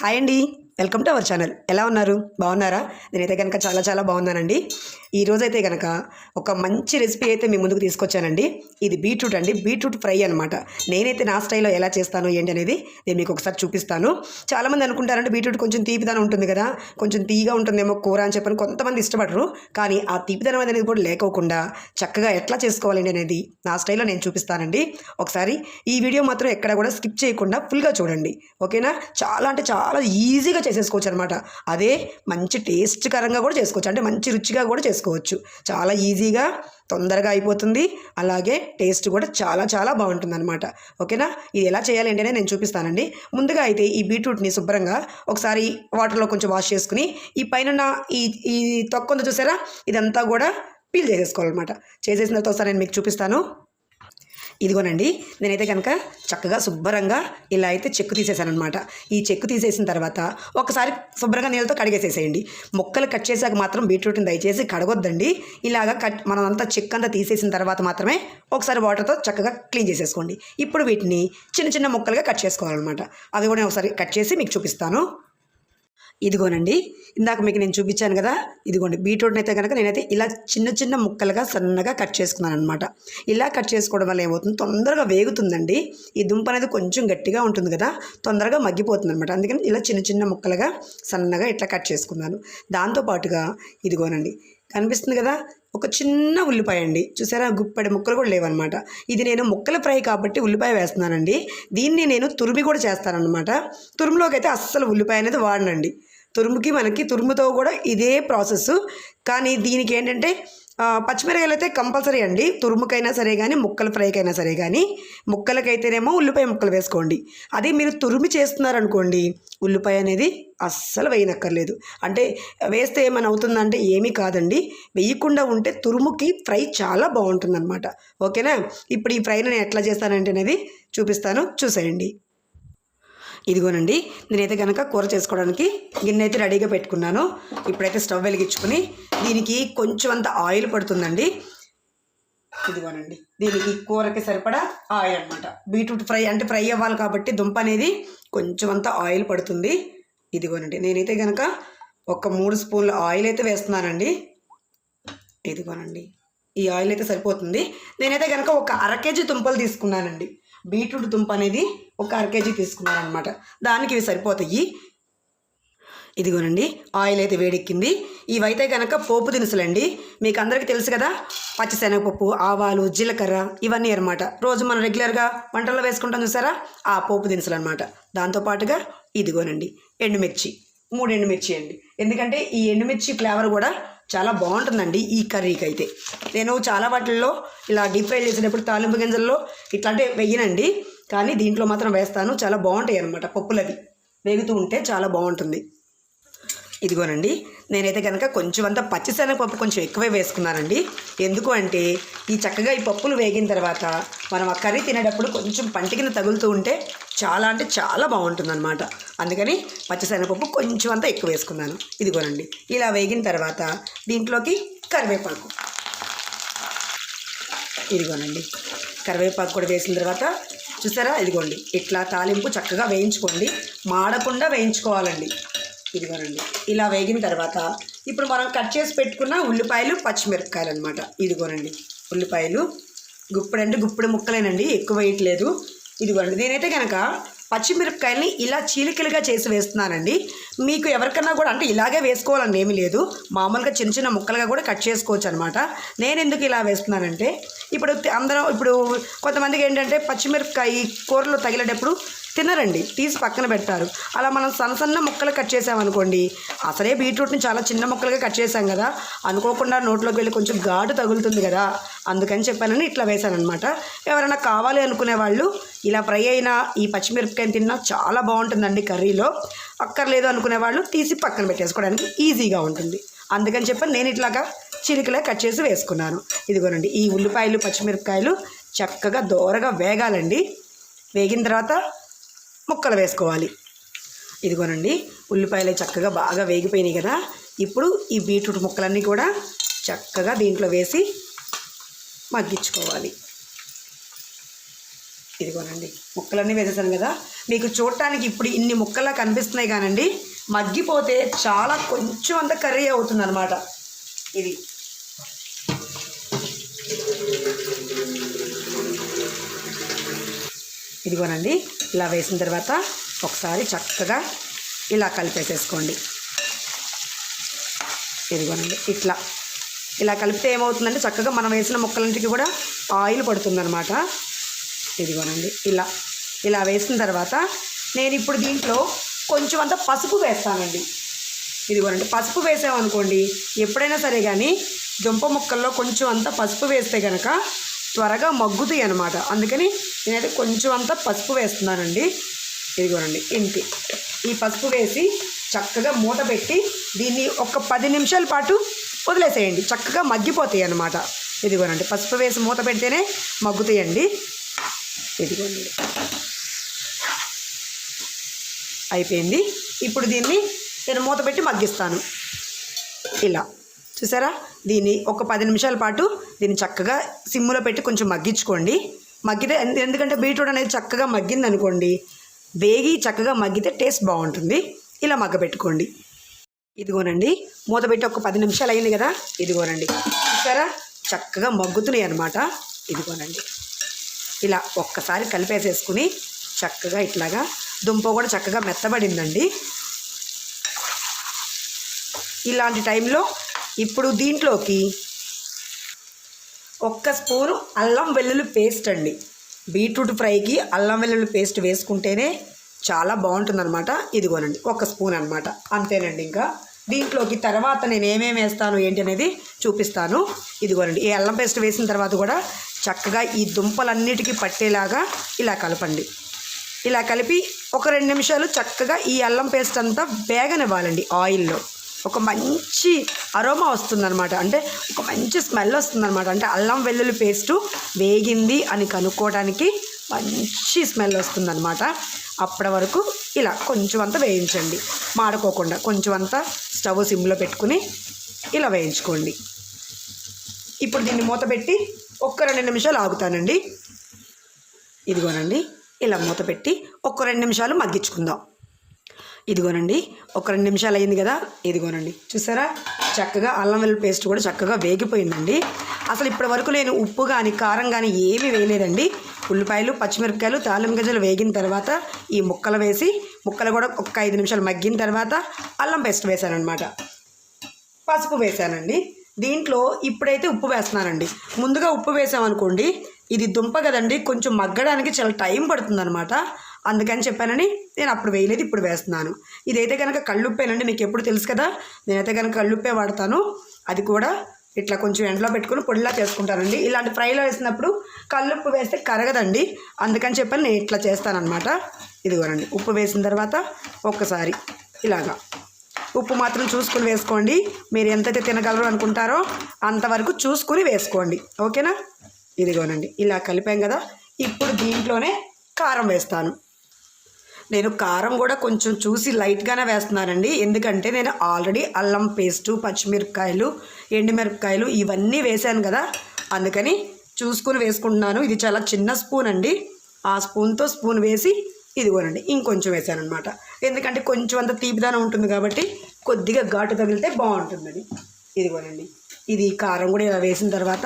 Hi అండి, welcome to our channel. ఎలా ఉన్నారు? బాగున్నారా? నేనైతే కనుక చాలా చాలా బాగున్నానండి. ఈరోజైతే కనుక ఒక మంచి రెసిపీ అయితే మీ ముందుకు తీసుకొచ్చానండి. ఇది బీట్రూట్ అండి, బీట్రూట్ ఫ్రై అనమాట. నేనైతే నా స్టైల్లో ఎలా చేస్తాను ఏంటి అనేది నేను మీకు ఒకసారి చూపిస్తాను. చాలామంది అనుకుంటారంటే బీట్రూట్ కొంచెం తీపిదనం ఉంటుంది కదా, కొంచెం తీగా ఉంటుందేమో కూర అని చెప్పని కొంతమంది ఇష్టపడరు. కానీ ఆ తీపిదనం అనేది కూడా లేకోకుండా చక్కగా ఎట్లా చేసుకోవాలండి అనేది నా స్టైల్లో నేను చూపిస్తానండి. ఒకసారి ఈ వీడియో మాత్రం ఎక్కడ కూడా స్కిప్ చేయకుండా ఫుల్గా చూడండి, ఓకేనా? చాలా అంటే చాలా ఈజీగా చేసేసుకోవచ్చు అనమాట. అదే మంచి టేస్ట్కరంగా కూడా చేసుకోవచ్చు, అంటే మంచి రుచిగా కూడా చేసుకోవచ్చు. చాలా ఈజీగా తొందరగా అయిపోతుంది, అలాగే టేస్ట్ కూడా చాలా చాలా బాగుంటుంది అనమాట. ఓకేనా? ఇది ఎలా చేయాలి అంటేనే నేను చూపిస్తానండి. ముందుగా అయితే ఈ బీట్రూట్ని శుభ్రంగా ఒకసారి వాటర్లో కొంచెం వాష్ చేసుకుని ఈ పైన ఈ ఈ తొక్క ఉంది చూసారా, ఇదంతా కూడా పీల్ చేసేసుకోవాలన్నమాట. చేసేసిన తర్వాత ఒకసారి నేను మీకు చూపిస్తాను. ఇదిగోనండి, నేనైతే కనుక చక్కగా శుభ్రంగా ఇలా అయితే చెక్కు తీసేసాను అనమాట. ఈ చెక్కు తీసేసిన తర్వాత ఒకసారి శుభ్రంగా నీళ్ళతో కడిగేసేసేయండి. ముక్కలు కట్ చేసాక మాత్రం బీట్రూట్ని దయచేసి కడగొద్దండి. ఇలాగా మనం అంతా చెక్కు అంతా తీసేసిన తర్వాత మాత్రమే ఒకసారి వాటర్తో చక్కగా క్లీన్ చేసేసుకోండి. ఇప్పుడు వీటిని చిన్న చిన్న ముక్కలుగా కట్ చేసుకోవాలన్నమాట. అవి కూడా నేను ఒకసారి కట్ చేసి మీకు చూపిస్తాను. ఇదిగోనండి, ఇందాక మీకు నేను చూపించాను కదా, ఇదిగోండి బీట్రూట్ని అయితే కనుక నేనైతే ఇలా చిన్న చిన్న ముక్కలుగా సన్నగా కట్ చేసుకున్నాను అనమాట. ఇలా కట్ చేసుకోవడం వల్ల ఏమవుతుంది, తొందరగా వేగుతుందండి. ఈ దుంప అనేది కొంచెం గట్టిగా ఉంటుంది కదా, తొందరగా మగ్గిపోతుంది అనమాట. అందుకని ఇలా చిన్న చిన్న ముక్కలుగా సన్నగా ఇట్లా కట్ చేసుకున్నాను. దాంతోపాటుగా ఇదిగోనండి, కనిపిస్తుంది కదా, ఒక చిన్న ఉల్లిపాయ అండి. చూసారా, గుప్పెడి ముక్కలు కూడా లేవన్నమాట. ఇది నేను ముక్కల ఫ్రై కాబట్టి ఉల్లిపాయ వేస్తున్నానండి. దీన్ని నేను తురిమి కూడా చేస్తానన్నమాట. తురుములోకి అయితే అస్సలు ఉల్లిపాయ అనేది వాడనండి. తురుముతో కూడా ఇదే ప్రాసెస్. కానీ దీనికి ఏంటంటే పచ్చిమిరకాయలు అయితే కంపల్సరీ అండి, తురుముకైనా సరే కానీ ముక్కల ఫ్రైకైనా సరే కానీ. ముక్కలకైతేనేమో ఉల్లిపాయ ముక్కలు వేసుకోండి. అదే మీరు తురిమి చేస్తున్నారనుకోండి, ఉల్లిపాయ అనేది అస్సలు వేయనక్కర్లేదు. అంటే వేస్తే ఏమైనా అవుతుందంటే ఏమీ కాదండి, వేయకుండా ఉంటే తురుముకి ఫ్రై చాలా బాగుంటుందన్నమాట. ఓకేనా? ఇప్పుడు ఈ ఫ్రైని నేను ఎట్లా చేస్తానంటే అనేది చూపిస్తాను, చూసేయండి. ఇదిగోనండి, నేనైతే కనుక కూర చేసుకోవడానికి గిన్నె అయితే రెడీగా పెట్టుకున్నాను. ఇప్పుడైతే స్టవ్ వెలిగించుకొని దీనికి కొంచెం అంత ఆయిల్ పడుతుందండి. ఇదిగోనండి, దీనికి కూరకి సరిపడా ఆయిల్ అనమాట. బీట్రూట్ ఫ్రై అంటే ఫ్రై అవ్వాలి కాబట్టి దుంప అనేది కొంచెం అంత ఆయిల్ పడుతుంది. ఇదిగోనండి, నేనైతే కనుక ఒక 3 స్పూన్ల ఆయిల్ అయితే వేస్తున్నానండి. ఇదిగోనండి, ఈ ఆయిల్ అయితే సరిపోతుంది. నేనైతే కనుక ఒక 1/2 కేజీ దుంపలు తీసుకున్నానండి. బీట్రూట్ దుంప అనేది ఒక 1/2 కేజీ తీసుకున్నాను అనమాట. దానికి ఇవి సరిపోతాయి. ఇదిగోనండి, ఆయిల్ అయితే వేడెక్కింది. ఇవైతే కనుక పోపు దినుసులండి. మీకు అందరికీ తెలుసు కదా, పచ్చిశనగపప్పు, ఆవాలు, జీలకర్ర, ఇవన్నీ అనమాట. రోజు మనం రెగ్యులర్గా వంటల్లో వేసుకుంటాం చూసారా, ఆ పోపు దినుసులు అనమాట. దాంతోపాటుగా ఇదిగోనండి ఎండుమిర్చి, 3 ఎండుమిర్చి అండి. ఎందుకంటే ఈ ఎండుమిర్చి ఫ్లేవర్ కూడా చాలా బాగుంటుందండి ఈ కర్రీకి అయితే. నేను చాలా వాటిల్లో ఇలా డీప్ ఫ్రై చేసేటప్పుడు తాలింపు గింజల్లో ఇట్లాంటి వెయ్యనండి, కానీ దీంట్లో మాత్రం వేస్తాను. చాలా బాగుంటాయి అన్నమాట, పప్పులవి వేగుతూ ఉంటే చాలా బాగుంటుంది. ఇదిగోనండి, నేనైతే కనుక కొంచెం అంతా పచ్చిశనగపప్పు కొంచెం ఎక్కువే వేసుకున్నానండి. ఎందుకు అంటే ఈ చక్కగా ఈ పప్పులు వేగిన తర్వాత మనం ఆ కర్రీ తినేటప్పుడు కొంచెం పంటి కింద తగులుతూ ఉంటే చాలా అంటే చాలా బాగుంటుంది అనమాట. అందుకని పచ్చిశనగపప్పు కొంచెం అంతా ఎక్కువ వేసుకున్నాను. ఇదిగోనండి, ఇలా వేగిన తర్వాత దీంట్లోకి కరివేపాకు, ఇదిగోనండి కరివేపాకు కూడా వేసిన తర్వాత చూసారా, ఇదిగోండి ఇట్లా తాలింపు చక్కగా వేయించుకోండి, మాడకుండా వేయించుకోవాలండి. ఇదిగోనండి, ఇలా వేగిన తర్వాత ఇప్పుడు మనం కట్ చేసి పెట్టుకున్న ఉల్లిపాయలు, పచ్చిమిరపకాయలు అనమాట. ఇదిగోనండి, ఉల్లిపాయలు గుప్పెడు ముక్కలేనండి, ఎక్కువ వేయట్లేదు. ఇదిగోండి, నేనైతే కనుక పచ్చిమిరపకాయలని ఇలా చీలికలుగా చేసి వేస్తున్నానండి. మీకు ఎవరికన్నా కూడా అంటే ఇలాగే వేసుకోవాలని ఏమీ లేదు, మామూలుగా చిన్న చిన్న ముక్కలుగా కూడా కట్ చేసుకోవచ్చు అనమాట. నేను ఎందుకు ఇలా వేస్తున్నానంటే ఇప్పుడు కొంతమందికి ఏంటంటే పచ్చిమిరపకాయ కూరలో తగిలేటప్పుడు తినరండి, తీసి పక్కన పెడతారు. అలా మనం సన్న ముక్కలు కట్ చేసామనుకోండి, అసలే బీట్రూట్ని చాలా చిన్న ముక్కలుగా కట్ చేసాం కదా, అనుకోకుండా నోట్లోకి వెళ్ళి కొంచెం ఘాటు తగులుతుంది కదా, అందుకని చెప్పానని ఇట్లా వేసాను అనమాట. ఎవరైనా కావాలి అనుకునే వాళ్ళు ఇలా ఫ్రై అయిన ఈ పచ్చిమిరపకాయని తిన్నా చాలా బాగుంటుందండి కర్రీలో. అక్కర్లేదు అనుకునే వాళ్ళు తీసి పక్కన పెట్టేసుకోవడానికి ఈజీగా ఉంటుంది. అందుకని చెప్పి నేను ఇట్లాగా చిలికలా కట్ చేసి వేసుకున్నాను. ఇదిగోనండి, ఈ ఉల్లిపాయలు, పచ్చిమిరపకాయలు చక్కగా దోరగా వేగాలండి. వేగిన తర్వాత ముక్కలు వేసుకోవాలి. ఇదిగోనండి, ఉల్లిపాయలు చక్కగా బాగా వేగిపోయినాయి కదా, ఇప్పుడు ఈ బీట్రూట్ ముక్కలన్నీ కూడా చక్కగా దీంట్లో వేసి మగ్గించుకోవాలి. ఇదిగోనండి ముక్కలన్నీ వేసేసాను కదా, మీకు చూడటానికి ఇప్పుడు ఇన్ని ముక్కలా కనిపిస్తున్నాయి కానండి, మగ్గిపోతే చాలా కొంచెం అంత కర్రీ అవుతుంది అనమాట. ఇది ఇదిగోనండి ఇలా వేసిన తర్వాత ఒకసారి చక్కగా ఇలా కలిపేసేసుకోండి. ఇదిగోనండి ఇలా కలిపితే ఏమవుతుందంటే చక్కగా మనం వేసిన ముక్కలంటికి కూడా ఆయిల్ పడుతుందన్నమాట. ఇదిగోనండి ఇలా వేసిన తర్వాత నేను ఇప్పుడు దీంట్లో కొంచెం అంత పసుపు వేస్తానండి. ఇదిగోనండి పసుపు వేసామనుకోండి, ఎప్పుడైనా సరే కానీ దుంప ముక్కల్లో కొంచెం అంత పసుపు వేస్తే కనుక త్వరగా మగ్గుతాయి అన్నమాట. అందుకని నేనైతే కొంచెం అంత పసుపు వేస్తున్నానండి. ఇదిగోనండి ఈ పసుపు వేసి చక్కగా మూత పెట్టి దీన్ని ఒక 10 నిమిషాల పాటు వదిలేసేయండి, చక్కగా మగ్గిపోతాయి అన్నమాట. ఇదిగోనండి పసుపు వేసి మూత పెడితేనే మగ్గుతాయండి. ఇదిగోనండి అయిపోయింది. ఇప్పుడు దీన్ని నేను మూత పెట్టి మగ్గిస్తాను. ఇలా చూసారా, దీన్ని ఒక 10 నిమిషాల పాటు దీన్ని చక్కగా సిమ్లో పెట్టి కొంచెం మగ్గించుకోండి. మగ్గితే ఎందుకంటే బీట్రూట్ అనేది చక్కగా మగ్గింది అనుకోండి, వేగి చక్కగా మగ్గితే టేస్ట్ బాగుంటుంది. ఇలా మగ్గబెట్టుకోండి. ఇదిగోనండి మూత పెట్టి ఒక 10 నిమిషాలు అయింది కదా, ఇదిగోనండి చూసారా చక్కగా మగ్గుతున్నాయి అన్నమాట. ఇదిగోనండి ఇలా ఒక్కసారి కలిపేసేసుకుని చక్కగా ఇట్లాగా దుంప కూడా చక్కగా మెత్తబడిందండి. ఇలాంటి టైంలో ఇప్పుడు దీంట్లోకి 1 స్పూను అల్లం వెల్లుల్లి పేస్ట్ అండి. బీట్రూట్ ఫ్రైకి అల్లం వెల్లుల్లి పేస్ట్ వేసుకుంటేనే చాలా బాగుంటుందన్నమాట. ఇదిగోనండి 1 స్పూన్ అనమాట, అంతేనండి. ఇంకా దీంట్లోకి తర్వాత నేను ఏమేమి వేస్తాను ఏంటి అనేది చూపిస్తాను. ఇదిగోనండి ఈ అల్లం పేస్ట్ వేసిన తర్వాత కూడా చక్కగా ఈ దుంపలన్నిటికీ పట్టేలాగా ఇలా కలపండి. ఇలా కలిపి ఒక 2 నిమిషాలు చక్కగా ఈ అల్లం పేస్ట్ అంతా వేగనివ్వాలండి ఆయిల్లో. ఒక మంచి అరోమా వస్తుందన్నమాట, అంటే ఒక మంచి స్మెల్ వస్తుందన్నమాట. అంటే అల్లం వెల్లుల్లి పేస్టు వేగింది అని కనుక్కోవడానికి మంచి స్మెల్ వస్తుందన్నమాట. అప్పటి వరకు ఇలా కొంచెం అంతా వేయించండి, మాడుకోకుండా కొంచెం అంతా స్టవ్ సిమ్లో పెట్టుకుని ఇలా వేయించుకోండి. ఇప్పుడు దీన్ని మూత పెట్టి ఒక 2 నిమిషాలు ఆగుతానండి. ఇదిగోనండి ఇలా మూత పెట్టి ఒక 2 నిమిషాలు మగ్గించుకుందాం. ఇదిగోనండి ఒక 2 నిమిషాలు అయింది కదా, ఇదిగోనండి చూసారా చక్కగా అల్లం వెల్లుల్లి పేస్ట్ కూడా చక్కగా వేగిపోయిందండి. అసలు ఇప్పటి వరకు నేను ఉప్పు కానీ కారం కానీ ఏమీ వేయలేదండి. ఉల్లిపాయలు పచ్చిమిరపకాయలు తాలింపు గింజలు వేగిన తర్వాత ఈ ముక్కలు వేసి ముక్కలు కూడా ఒక 5 నిమిషాలు మగ్గిన తర్వాత అల్లం పేస్ట్ వేసానమాట, పసుపు వేసానండి. దీంట్లో ఇప్పుడైతే ఉప్పు వేస్తున్నానండి. ముందుగా ఉప్పు వేసామనుకోండి ఇది దుంప కదండి, కొంచెం మగ్గడానికి చాలా టైం పడుతుందన్నమాట. అందుకని చెప్పానని నేను అప్పుడు వేయలేదు, ఇప్పుడు వేస్తున్నాను. ఇదైతే కనుక కళ్ళుప్పేనండి, మీకు ఎప్పుడు తెలుసు కదా, నేనైతే కనుక కళ్ళుప్పే వాడతాను. అది కూడా ఇట్లా కొంచెం ఎండలో పెట్టుకుని పొడిలా చేసుకుంటానండి. ఇలాంటి ఫ్రైలో వేసినప్పుడు కళ్ళుప్పు వేస్తే కరగదండి, అందుకని చెప్పని నేను ఇట్లా చేస్తానన్నమాట. ఇదిగోనండి ఉప్పు వేసిన తర్వాత ఒక్కసారి ఇలాగా ఉప్పు మాత్రం చూసుకుని వేసుకోండి. మీరు ఎంతైతే తినగలరు అనుకుంటారో అంతవరకు చూసుకుని వేసుకోండి, ఓకేనా. ఇదిగోనండి ఇలా కలిపాం కదా, ఇప్పుడు దీంట్లోనే కారం వేస్తాను. నేను కారం కూడా కొంచెం చూసి లైట్గానే వేస్తున్నానండి, ఎందుకంటే నేను ఆల్రెడీ అల్లం పేస్టు పచ్చిమిరపకాయలు ఎండుమిరపకాయలు ఇవన్నీ వేసాను కదా, అందుకని చూసుకుని వేసుకుంటున్నాను. ఇది చాలా చిన్న స్పూన్ అండి, ఆ స్పూన్తో స్పూన్ వేసి ఇదిగోనండి ఇంకొంచెం వేసాను అనమాట. ఎందుకంటే కొంచెం అంత తీపిదనం ఉంటుంది కాబట్టి కొద్దిగా ఘాటు తగిలితే బాగుంటుందని. ఇదిగోనండి ఇది కారం కూడా ఇలా వేసిన తర్వాత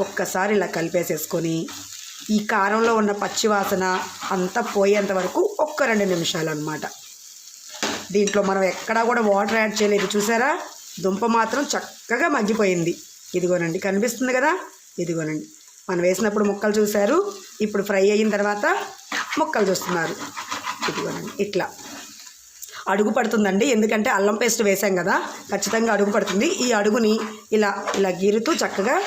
ఒక్కసారి ఇలా కలిపేసేసుకొని ఈ కారంలో ఉన్న పచ్చివాసన అంతా పోయేంత వరకు ఒక్క 2 నిమిషాలు అనమాట. దీంట్లో మనం ఎక్కడా కూడా వాటర్ యాడ్ చేయలేదు, చూసారా దుంప మాత్రం చక్కగా మగ్గిపోయింది. ఇదిగోనండి కనిపిస్తుంది కదా, ఇదిగోనండి మనం వేసినప్పుడు ముక్కలు చూశారు, ఇప్పుడు ఫ్రై అయిన తర్వాత ముక్కలు చూస్తున్నారు. ఇదిగోనండి ఇట్లా అడుగు పడుతుందండి, ఎందుకంటే అల్లం పేస్ట్ వేసాం కదా, ఖచ్చితంగా అడుగు పడుతుంది. ఈ అడుగుని ఇలా ఇలా గీరుతూ చక్కగా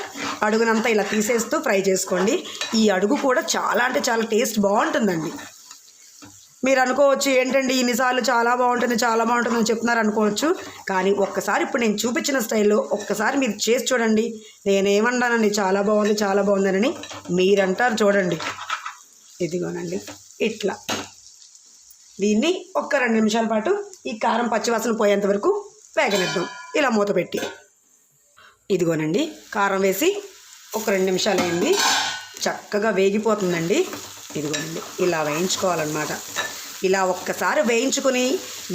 అడుగునంతా ఇలా తీసేస్తూ ఫ్రై చేసుకోండి. ఈ అడుగు కూడా చాలా అంటే చాలా టేస్ట్ బాగుంటుందండి. మీరు అనుకోవచ్చు ఏంటండి ఇన్నిసార్లు చాలా బాగుంటుందని చెప్తున్నారు అనుకోవచ్చు, కానీ ఒక్కసారి ఇప్పుడు నేను చూపించిన స్టైల్లో ఒక్కసారి మీరు చేసి చూడండి. నేనేమన్నానండి చాలా బాగుందనని, మీరంటారు చూడండి. ఇదిగోనండి ఇట్లా దీన్ని ఒక్క 2 నిమిషాల పాటు ఈ కారం పచ్చివాసన పోయేంత వరకు వేగనిద్దాం, ఇలా మూత పెట్టి. ఇదిగోనండి కారం వేసి ఒక 2 నిమిషాలు అయింది, చక్కగా వేగిపోతుందండి. ఇదిగోండి ఇలా వేయించుకోవాలన్నమాట. ఇలా ఒక్కసారి వేయించుకొని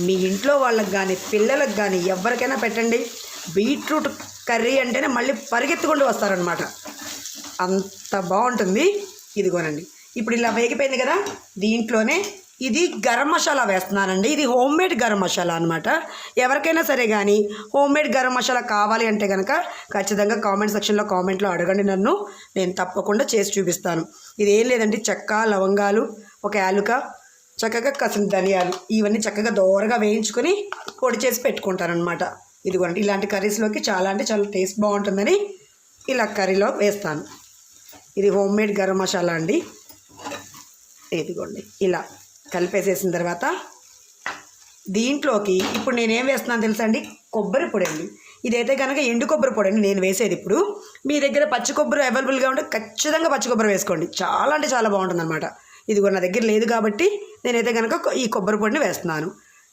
మీ ఇంట్లో వాళ్ళకి కానీ పిల్లలకు కానీ ఎవరికైనా పెట్టండి. బీట్రూట్ కర్రీ అంటేనే మళ్ళీ పరిగెత్తుకుంటూ వస్తారనమాట, అంత బాగుంటుంది. ఇదిగోనండి ఇప్పుడు ఇలా వేగిపోయింది కదా, దీంట్లోనే ఇది గరం మసాలా వేస్తున్నానండి. ఇది హోమ్ మేడ్ గరం మసాలా అనమాట. ఎవరికైనా సరే కానీ హోమ్ మేడ్ గరం మసాలా కావాలి అంటే కనుక ఖచ్చితంగా కామెంట్ సెక్షన్లో కామెంట్లో అడగండి నన్ను, నేను తప్పకుండా చేసి చూపిస్తాను. ఇది ఏం లేదండి, చెక్క, లవంగాలు, ఒక యాలుక, చక్కగా కసిన ధనియాలు, ఇవన్నీ చక్కగా దోరగా వేయించుకొని పొడి చేసి పెట్టుకుంటారనమాట. ఇదిగోండి ఇలాంటి కర్రీస్లోకి చాలా అంటే చాలా టేస్ట్ బాగుంటుందని ఇలా కర్రీలో వేస్తాను. ఇది హోమ్ మేడ్ గరం మసాలా అండి. ఇదిగోండి ఇలా కలిపేసేసిన తర్వాత దీంట్లోకి ఇప్పుడు నేనేం వేస్తున్నాను తెలుసా అండి, కొబ్బరి పొడి అండి. ఇదైతే కనుక ఎండు కొబ్బరి పొడి అండి నేను వేసేది. ఇప్పుడు మీ దగ్గర పచ్చి కొబ్బరి అవైలబుల్గా ఉంటే ఖచ్చితంగా పచ్చి కొబ్బరి వేసుకోండి, చాలా అంటే చాలా బాగుంటుంది అనమాట. ఇదిగో నా దగ్గర లేదు కాబట్టి నేనైతే కనుక ఈ కొబ్బరి పొడిని వేస్తున్నాను.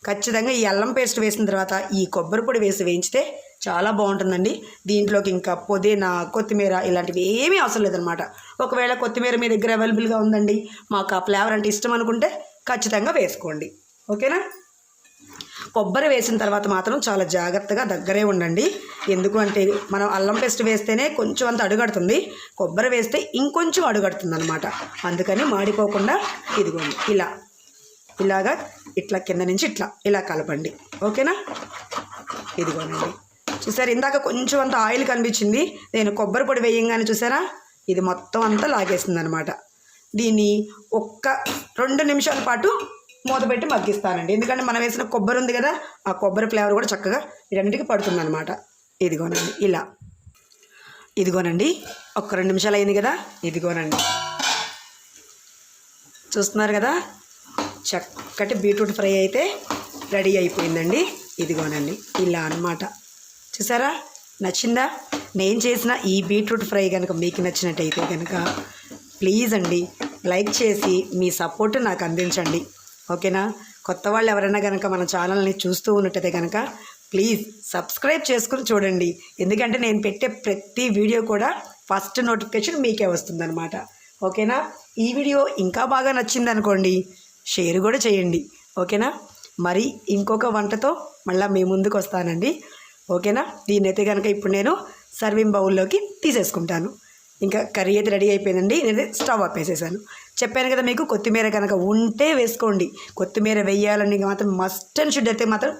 ఖచ్చితంగా ఈ అల్లం పేస్ట్ వేసిన తర్వాత ఈ కొబ్బరి పొడి వేసి వేయించితే చాలా బాగుంటుందండి. దీంట్లోకి ఇంకా పుదీనా, కొత్తిమీర ఇలాంటివి ఏమీ అవసరం లేదనమాట. ఒకవేళ కొత్తిమీర మీ దగ్గర అవైలబుల్గా ఉందండి, మాకు ఆ ఫ్లేవర్ అంటే ఇష్టం అనుకుంటే ఖచ్చితంగా వేసుకోండి. ఓకేనా. కొబ్బరి వేసిన తర్వాత మాత్రం చాలా జాగ్రత్తగా దగ్గరే ఉండండి. ఎందుకు అంటే మనం అల్లం పేస్ట్ వేస్తేనే కొంచెం అంత అడుగడుతుంది, కొబ్బరి వేస్తే ఇంకొంచెం అడుగడుతుంది అనమాట. అందుకని మాడిపోకుండా ఇదిగోండి ఇలాగా ఇట్లా కింద నుంచి ఇలా కలపండి. ఓకేనా. ఇదిగోనండి చూసారా, ఇందాక కొంచెం అంత ఆయిల్ కనిపించింది, నేను కొబ్బరి పొడి వేయంగానే చూసారా ఇది మొత్తం అంతా లాగేస్తుంది అనమాట. దీన్ని ఒక్క 2 నిమిషాల పాటు మూత పెట్టి మగ్గిస్తానండి. ఎందుకంటే మనం వేసిన కొబ్బరి ఉంది కదా, ఆ కొబ్బరి ఫ్లేవర్ కూడా చక్కగా వీటన్నిటికీ పడుతుంది అనమాట. ఇదిగోనండి ఒక్క 2 నిమిషాలు అయింది కదా, ఇదిగోనండి చూస్తున్నారు కదా, చక్కటి బీట్రూట్ ఫ్రై అయితే రెడీ అయిపోయిందండి. ఇదిగోనండి ఇలా అనమాట. చూసారా, నచ్చిందా? నేను చేసిన ఈ బీట్రూట్ ఫ్రై కనుక మీకు నచ్చినట్టయితే కనుక ప్లీజ్ అండి లైక్ చేసి మీ సపోర్ట్ నాకు అందించండి. ఓకేనా. కొత్త వాళ్ళు ఎవరైనా కనుక మన ఛానల్ని చూస్తూ ఉన్నట్టయితే కనుక ప్లీజ్ సబ్స్క్రైబ్ చేసుకుని చూడండి. ఎందుకంటే నేను పెట్టే ప్రతి వీడియో కూడా ఫస్ట్ నోటిఫికేషన్ మీకే వస్తుందన్నమాట. ఓకేనా. ఈ వీడియో ఇంకా బాగా నచ్చింది అనుకోండి, షేర్ కూడా చేయండి. ఓకేనా. మరి ఇంకొక వంటతో మళ్ళీ మీ ముందుకు వస్తానండి. ఓకేనా. దీన్నైతే కనుక ఇప్పుడు నేను సర్వింగ్ బౌల్లోకి తీసేసుకుంటాను. ఇంకా కర్రీ అయితే రెడీ అయిపోయిందండి. నేను స్టవ్ ఆపేసేసాను. చెప్పాను కదా మీకు, కొత్తిమీర కనుక ఉంటే వేసుకోండి. కొత్తిమీర వేయాలని మాత్రం మస్ట్ అండ్ షుడ్ అయితే మాత్రం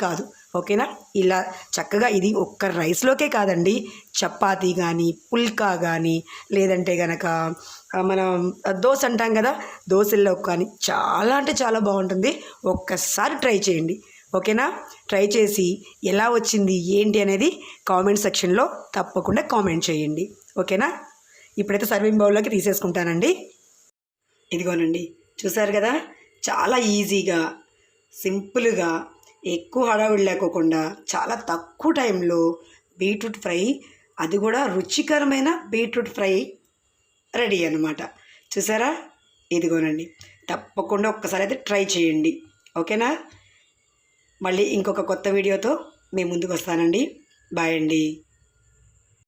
కాదు. ఓకేనా. ఇలా చక్కగా ఇది ఒక్క రైస్లోకే కాదండి, చపాతీ కానీ, పుల్కా కానీ, లేదంటే కనుక మనం దోశ అంటాం కదా, దోశల్లో కానీ చాలా అంటే చాలా బాగుంటుంది. ఒక్కసారి ట్రై చేయండి. ఓకేనా. ట్రై చేసి ఎలా వచ్చింది ఏంటి అనేది కామెంట్ సెక్షన్లో తప్పకుండా కామెంట్ చేయండి. ఓకేనా. ఇప్పుడైతే సర్వింగ్ బౌల్లోకి తీసేసుకుంటానండి. ఇదిగోనండి చూసారు కదా, చాలా ఈజీగా సింపుల్గా ఎక్కువ హడావిడి లేకోకుండా చాలా తక్కువ టైంలో బీట్రూట్ ఫ్రై, అది కూడా రుచికరమైన బీట్రూట్ ఫ్రై రెడీ అన్నమాట. చూసారా. ఇదిగోనండి తప్పకుండా ఒక్కసారి అయితే ట్రై చేయండి. ఓకేనా. మళ్ళీ ఇంకొక కొత్త వీడియోతో మీ ముందుకు వస్తానండి. బాయ్ అండి.